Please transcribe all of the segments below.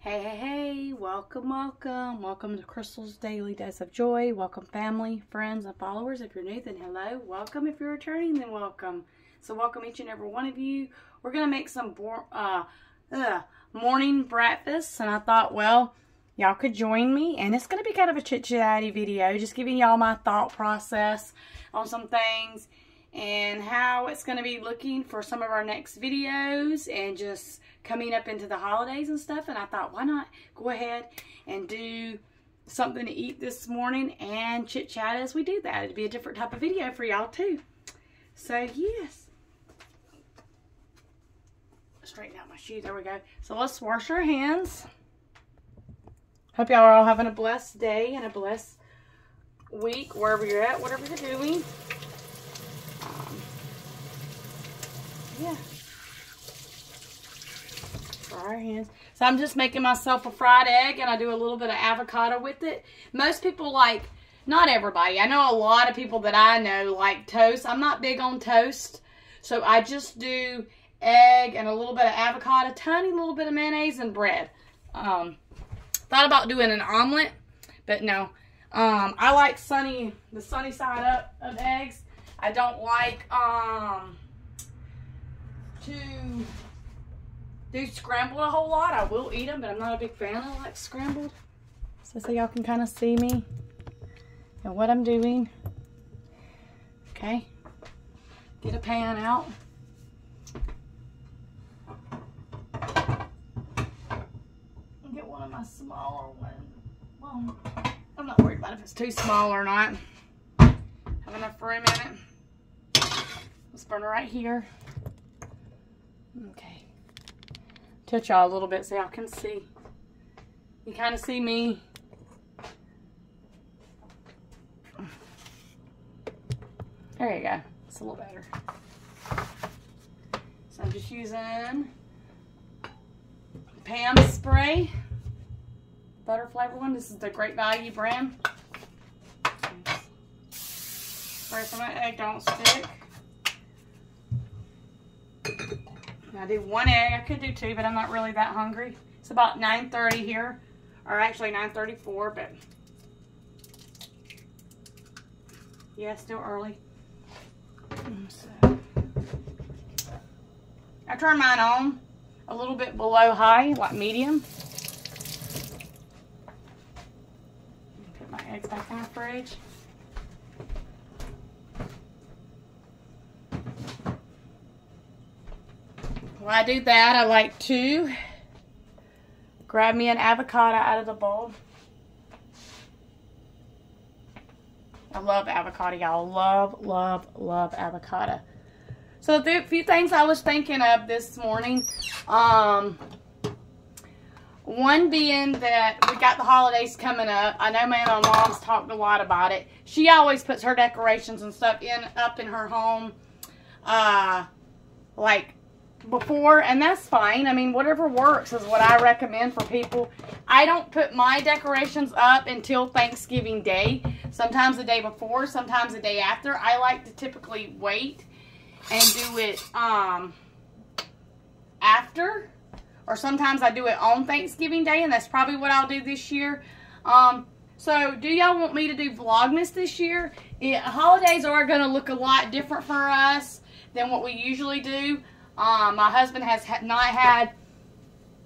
Hey, welcome to Crystal's Daily Dose of Joy. Welcome family, friends, and followers. If you're new, then hello. Welcome. If you're returning, then welcome. So welcome each and every one of you. We're going to make some morning breakfast, and I thought, well, y'all could join me, and it's going to be kind of a chit-chatty video, just giving y'all my thought process on some things and how it's going to be looking for some of our next videos and just coming up into the holidays and stuff. And I thought, why not go ahead and do something to eat this morning and chit chat as we do that. It'd be a different type of video for y'all too. So yes, straighten out my shoes. There we go. So let's wash our hands. Hope y'all are all having a blessed day and a blessed week wherever you're at, whatever you're doing. Yeah. Fry our hands. So I'm just making myself a fried egg, and I do a little bit of avocado with it. Most people like, not everybody, I know a lot of people that I know like toast. I'm not big on toast, so I just do egg and a little bit of avocado, tiny little bit of mayonnaise and bread. Thought about doing an omelet, but no. I like the sunny side up of eggs. I don't like to do scrambled a whole lot. I will eat them, but I'm not a big fan of like scrambled. So y'all can kind of see me and what I'm doing. Okay, get a pan out. Get one of my smaller ones. Well, I'm not worried about if it's too small or not. Have enough room in it. Let's burn it right here. Okay. Touch y'all a little bit so y'all can see. You kind of see me. There you go. It's a little better. So I'm just using Pam spray. Butter flavor one. This is the Great Value brand. Spray some of that egg, don't stick. I do one egg. I could do two, but I'm not really that hungry. It's about 9:30 here, or actually 9:34, but yeah, still early. So I turn mine on a little bit below high, like medium. Put my eggs back in the fridge. When I do that, I like to grab me an avocado out of the bowl. I love avocado, y'all. Love avocado. So there are a few things I was thinking of this morning. One being that we got the holidays coming up. I know my mom's talked a lot about it. She always puts her decorations and stuff up in her home, like before, and that's fine. I mean, whatever works is what I recommend for people. I don't put my decorations up until Thanksgiving Day. Sometimes the day before, sometimes the day after. I like to typically wait and do it after, or sometimes I do it on Thanksgiving Day, and that's probably what I'll do this year. So do y'all want me to do Vlogmas this year? Holidays are going to look a lot different for us than what we usually do. My husband has not had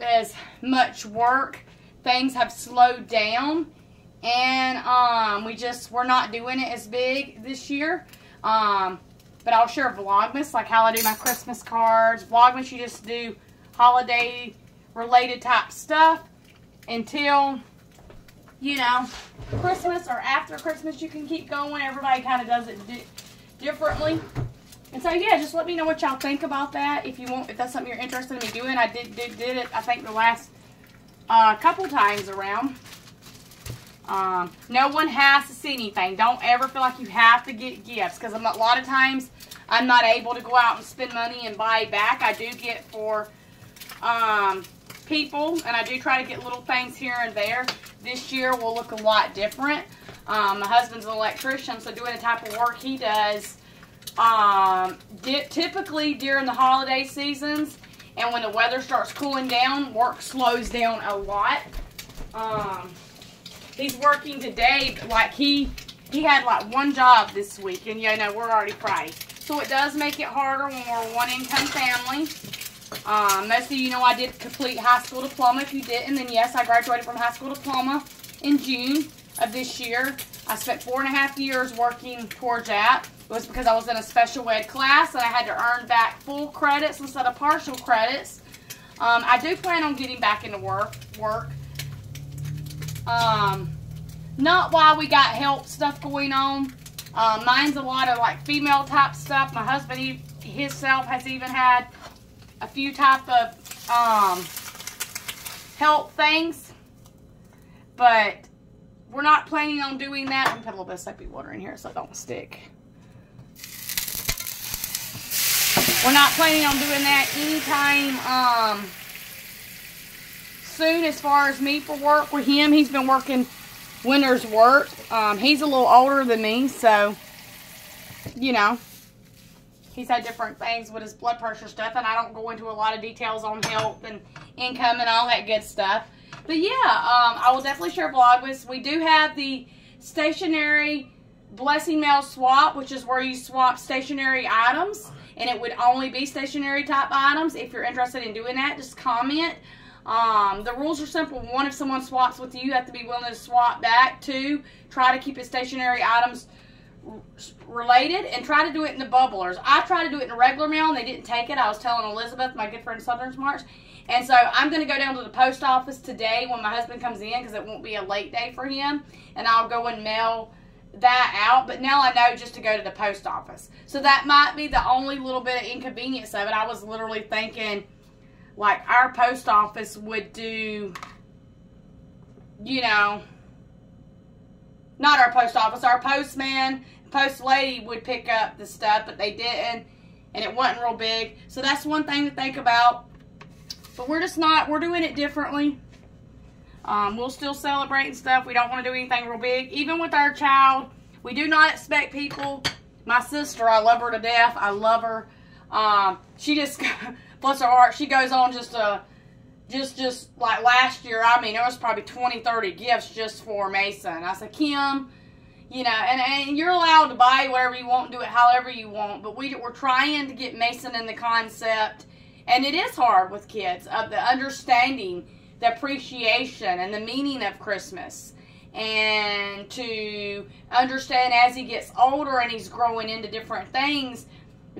as much work. Things have slowed down, and we're not doing it as big this year. But I'll share Vlogmas, like how I do my Christmas cards. Vlogmas, you just do holiday related type stuff until, you know, Christmas, or after Christmas you can keep going. Everybody kind of does it differently. And so, yeah, just let me know what y'all think about that. If that's something you're interested in me doing. I did it, I think, the last couple times around. No one has to see anything. Don't ever feel like you have to get gifts, because a lot of times I'm not able to go out and spend money and buy back. I do get for people, and I do try to get little things here and there. This year will look a lot different. My husband's an electrician, so doing the type of work he does, typically during the holiday seasons, And when the weather starts cooling down, work slows down a lot. He's working today, like he had like one job this week, and you know, we're already Friday. So it does make it harder when we're a one-income family. Most of you know I did complete high school diploma. If you didn't, then yes, I graduated from high school diploma in June of this year. I spent 4.5 years working towards that. It was because I was in a special ed class and I had to earn back full credits instead of partial credits. I do plan on getting back into work. Not while we got health stuff going on. Mine's a lot of like female type stuff. My husband, himself has even had a few type of health things, but we're not planning on doing that. I'm gonna put a little bit of soapy water in here so it don't stick. We're not planning on doing that anytime soon. As far as me for work with him, he's been working winter's work. He's a little older than me, so you know, he's had different things with his blood pressure stuff, and I don't go into a lot of details on health and income and all that good stuff. But yeah, I will definitely share Vlogmas. We do have the stationary Blessing Mail swap, which is where you swap stationary items, and it would only be stationary type items. If you're interested in doing that, just comment. The rules are simple. 1, if someone swaps with you, you have to be willing to swap back. 2, try to keep your stationary items related, and try to do it in the bubblers. I tried to do it in the regular mail, and they didn't take it. I was telling Elizabeth, my good friend Southern Smarts. And so I'm going to go down to the post office today when my husband comes in, because it won't be a late day for him, and I'll go and mail that out. But now I know just to go to the post office. So that might be the only little bit of inconvenience of it. I was literally thinking, like, our post office would do, you know, not our post office, our postman, post lady would pick up the stuff, but they didn't, and it wasn't real big. So that's one thing to think about. But we're just not, we're doing it differently. We'll still celebrate and stuff. We don't want to do anything real big. Even with our child, we do not expect people. My sister, I love her to death. I love her. She just, bless her heart, she goes on just like last year, I mean, there was probably 20, 30 gifts just for Mason. I said, Kim, you know, and you're allowed to buy whatever you want, do it however you want, but we're trying to get Mason in the concept. And it is hard with kids, of the understanding, the appreciation, and the meaning of Christmas. And to understand as he gets older and he's growing into different things,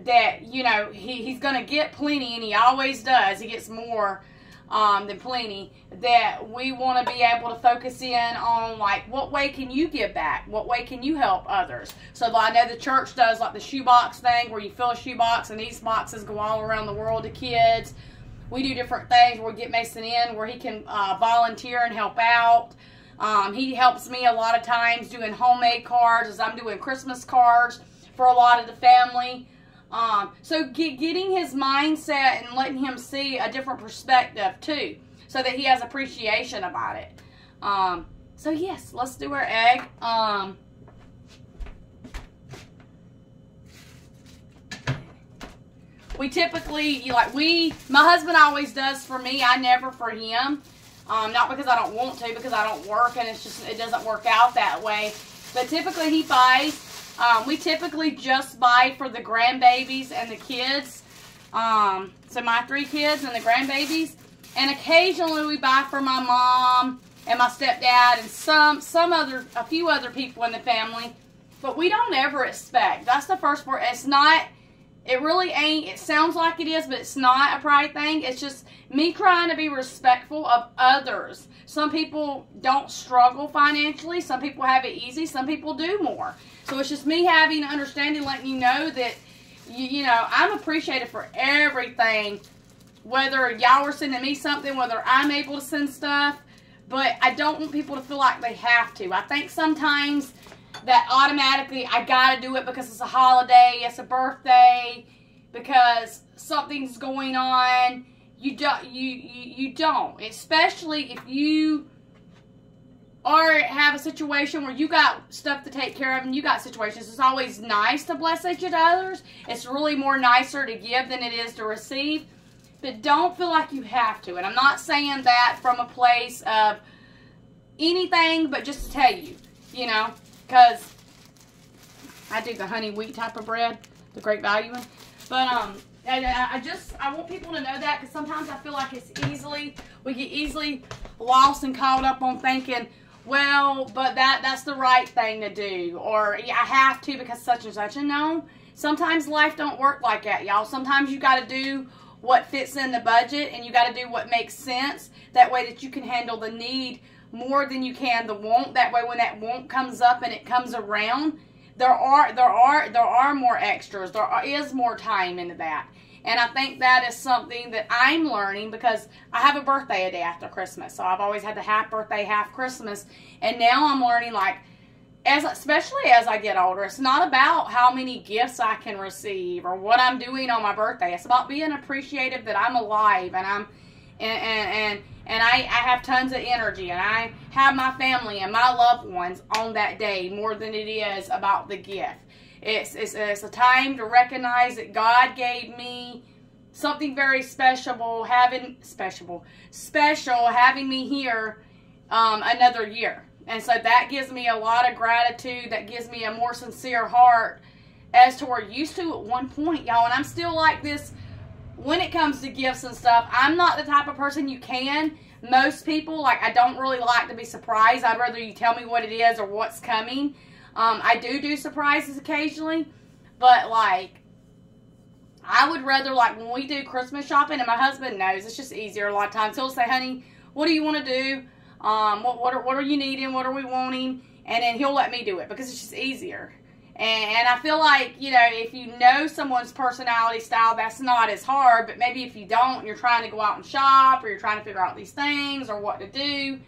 that, you know, he's going to get plenty, and he always does. He gets more than plenty. That we want to be able to focus in on, like, what way can you give back? What way can you help others? So I know the church does, like, the shoebox thing, where you fill a shoebox and these boxes go all around the world to kids. We do different things where we get Mason in where he can volunteer and help out. He helps me a lot of times doing homemade cards, as I'm doing Christmas cards for a lot of the family. So getting his mindset and letting him see a different perspective too, so that he has appreciation about it. So yes, let's do our egg. We typically, my husband always does for me, I never for him. Not because I don't want to, because I don't work, and it doesn't work out that way. But typically he buys. We typically just buy for the grandbabies and the kids. So my 3 kids and the grandbabies. And occasionally we buy for my mom and my stepdad and a few other people in the family. But we don't ever expect. That's the first part. It really ain't. It sounds like it is, but it's not a pride thing. It's just me trying to be respectful of others. Some people don't struggle financially. Some people have it easy. Some people do more. So it's just me having an understanding, letting you know that, you know, I'm appreciated for everything. Whether y'all are sending me something, whether I'm able to send stuff. But I don't want people to feel like they have to. I think sometimes that automatically I gotta do it because it's a holiday, it's a birthday, because something's going on. You don't. Especially if you have a situation where you got stuff to take care of and you got situations. It's always nice to bless each of others. It's really more nicer to give than it is to receive. but don't feel like you have to. And I'm not saying that from a place of anything, but just to tell you, you know, because I do the honey wheat type of bread, the Great Value one. But I want people to know that, because sometimes I feel like we get easily lost and caught up on thinking, well, but that's the right thing to do, or yeah, I have to because such and such. And no, sometimes life don't work like that, y'all. Sometimes you got to do what fits in the budget, and you got to do what makes sense. That way that you can handle the need more than you can the want. That way when that want comes up and it comes around, there are more extras. There is more time into that. And I think that is something that I'm learning, because I have a birthday a day after Christmas. So I've always had the half birthday, half Christmas. And now I'm learning, like, especially as I get older, it's not about how many gifts I can receive or what I'm doing on my birthday. It's about being appreciative that I'm alive, and I have tons of energy, and I have my family and my loved ones on that day more than it is about the gift. It's a time to recognize that God gave me something very special, having me here another year. And so that gives me a lot of gratitude. That gives me a more sincere heart as to where I used to at one point, y'all. And I'm still like this when it comes to gifts and stuff. I'm not the type of person you can. Most people, like, I don't really like to be surprised. I'd rather you tell me what it is or what's coming. I do surprises occasionally, but, like, I would rather, like, when we do Christmas shopping, and my husband knows, it's just easier a lot of times. He'll say, honey, what do you want to do? What are you needing? What are we wanting? And then he'll let me do it, because it's just easier. And I feel like, you know, if you know someone's personality style, that's not as hard. But maybe if you don't, and you're trying to go out and shop, or you're trying to figure out these things or what to do,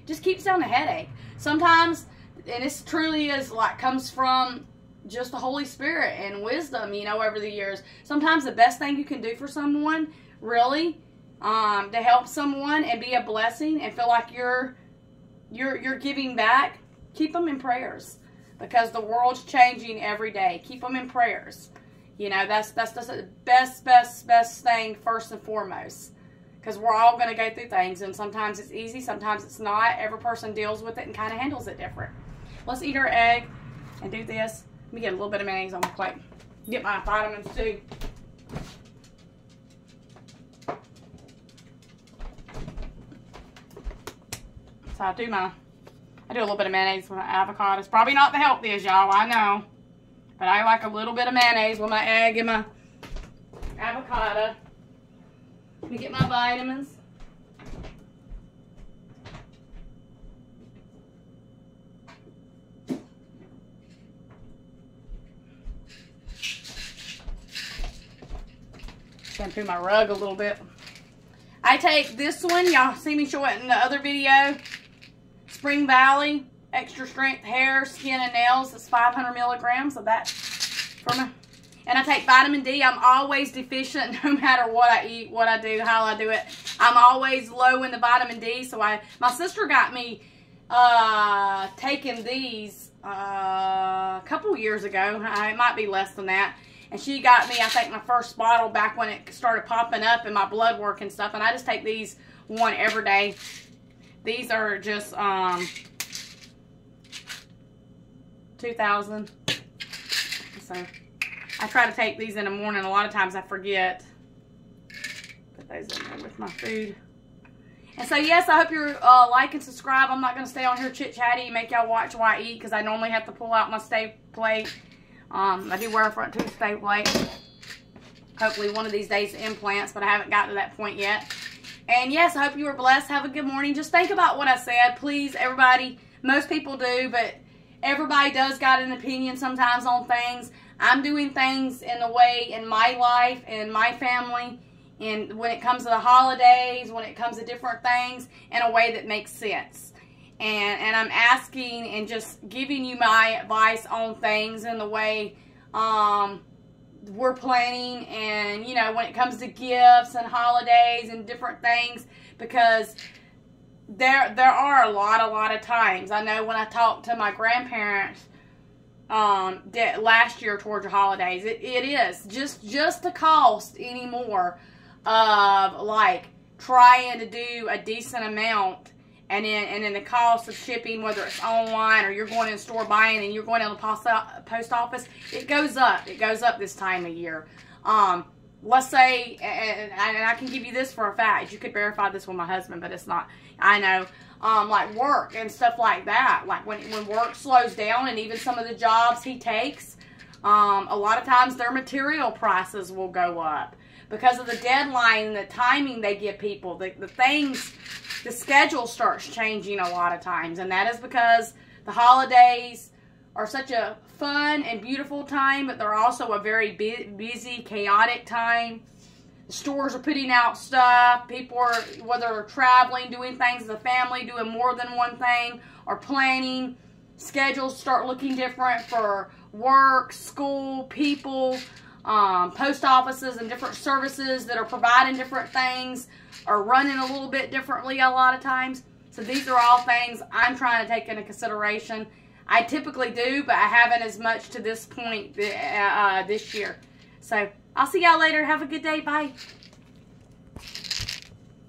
just keeps down the headache. Sometimes, and this truly is like, comes from just the Holy Spirit and wisdom, you know, over the years. Sometimes the best thing you can do for someone, really, to help someone and be a blessing and feel like you're giving back, keep them in prayers. Because the world's changing every day. Keep them in prayers. You know, that's the best thing first and foremost. Because we're all going to go through things. And sometimes it's easy. Sometimes it's not. Every person deals with it and kind of handles it different. Let's eat our egg and do this. Let me get a little bit of mayonnaise on my plate. Get my vitamins too. So I do a little bit of mayonnaise with my avocado. It's probably not the healthiest, y'all, I know. But I like a little bit of mayonnaise with my egg and my avocado. Let me get my vitamins. Shampoo my rug a little bit. I take this one. Y'all see me show it in the other video. Spring Valley Extra Strength Hair, Skin, and Nails. It's 500 milligrams of that for me. And I take vitamin D. I'm always deficient no matter what I eat, what I do, how I do it. I'm always low in the vitamin D. So my sister got me taking these a couple years ago. It might be less than that. And she got me, I think, my first bottle back when it started popping up in my blood work and stuff. And I just take these one every day. These are just 2,000. So I try to take these in the morning. A lot of times I forget. Put those in there with my food. And so, yes, I hope you're like and subscribe. I'm not going to stay on here chit-chatty and make y'all watch while I eat, because I normally have to pull out my stay plate. I do wear a front tooth stay plate. Hopefully one of these days implants, but I haven't gotten to that point yet. And yes, I hope you were blessed. Have a good morning. Just think about what I said. Please, everybody. Most people do, but everybody does got an opinion sometimes on things. I'm doing things in the way in my life and my family, and when it comes to the holidays, when it comes to different things, in a way that makes sense. And I'm asking and just giving you my advice on things in the way we're planning, and, you know, when it comes to gifts and holidays and different things, because there are a lot of times. I know when I talked to my grandparents last year towards the holidays, it is just the cost anymore of like trying to do a decent amount, and then the cost of shipping, whether it's online or you're going in the store buying and you're going to the post office, it goes up. It goes up this time of year. Let's say, and I can give you this for a fact. You could verify this with my husband, but it's not. I know. Like work and stuff like that. Like when work slows down, and even some of the jobs he takes, a lot of times their material prices will go up because of the deadline and the timing they give people. The schedule starts changing a lot of times, and that is because the holidays are such a fun and beautiful time, but they're also a very busy, chaotic time. The stores are putting out stuff. People are, whether they're traveling, doing things as a family, doing more than one thing, or planning. Schedules start looking different for work, school, people, post offices, and different services that are providing different things are running a little bit differently a lot of times. So these are all things I'm trying to take into consideration. I typically do, but I haven't as much to this point this year. So I'll see y'all later. Have a good day. Bye.